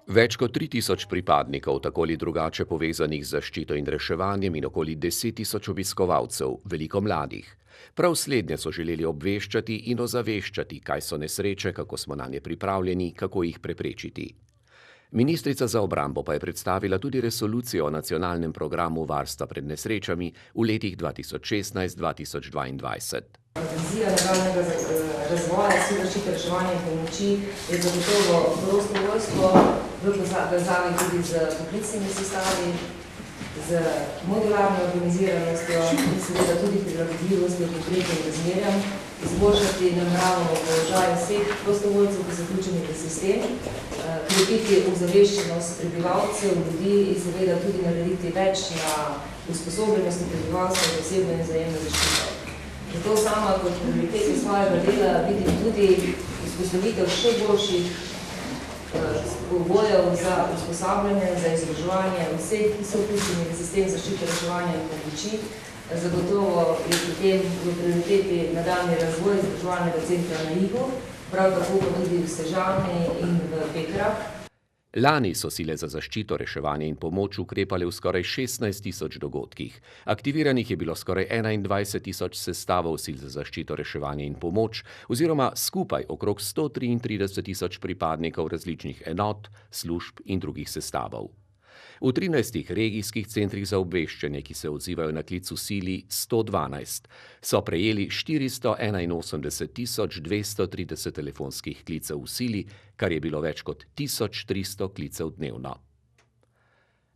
Več kot 3000 pripadnikov, tako ali drugače povezanih z zaščito in reševanjem, in okoli 10 000 obiskovalcev, veliko mladih. Prav slednje so želeli obveščati in ozaveščati, kaj so nesreče, kako smo nanje pripravljeni, kako jih preprečiti. Ministrica za obrambo pa je predstavila tudi resolucijo o nacionalnem programu varstva pred nesrečami v letih 2016-2022. Vizija nadaljnjega razvoja sil zaščite, reševanja in pomoči je zagotovo prostovoljstvo v povezavi tudi z poklicnimi sestavi, z modularno organiziranostjo in seveda tudi prilagodljivostjo potrebnim razmerjam, izboljšati nameravamo položaj vseh prostovoljcev, ki so vključeni v sistem, krepiti ozaveščenost prebivalcev, ljudi in seveda tudi narediti več na usposobljenosti prebivalstva za osebno in vzajemno zaščito. Zato sama kot prioriteto svojega dela vidim tudi vzpostavitev še boljših pogojev za usposabljanje, za izobraževanje vseh, ki so vključeni v sistem zaščite, reševanja in pomoči. Zagotovo je pri tem v prioriteti nadaljnji razvoj izobraževalnega centra na Igu, prav tako pa tudi v Sežani in v Pekrah. Lani so sile za zaščito, reševanje in pomoč ukrepale v skoraj 16 000 dogodkih. Aktiviranih je bilo skoraj 21 000 sestavov sil za zaščito, reševanje in pomoč, oziroma skupaj okrog 133 000 pripadnikov različnih enot, služb in drugih sestavov. V 13 regijskih centrih za obveščanje, ki se odzivajo na klic v sili 112, so prejeli 481 230 telefonskih klicev v sili, kar je bilo več kot 1300 klicev dnevno.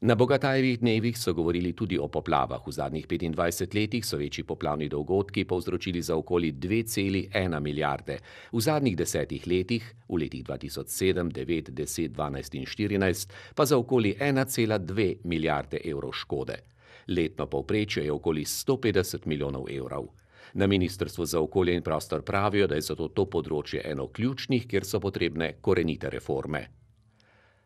Na Bogatajevih dnevih so govorili tudi o poplavah. V zadnjih 25 letih so večji poplavni dogodki povzročili za okoli 2,1 milijarde. V zadnjih 10 letih, v letih 2007, 9, 10, 12 in 14, pa za okoli 1,2 milijarde evrov škode. Letno povprečje je okoli 150 milijonov evrov. Na Ministrstvu za okolje in prostor pravijo, da je zato to področje eno ključnih, kjer so potrebne korenite reforme.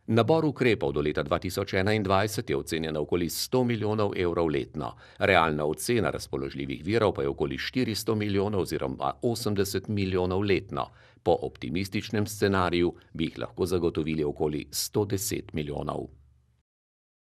Nabor ukrepov do leta 2021 je ocenjen na okoli 100 milijonov evrov letno. Realna ocena razpoložljivih virov pa je okoli 400 milijonov oziroma 80 milijonov letno. Po optimističnem scenariju bi jih lahko zagotovili okoli 110 milijonov.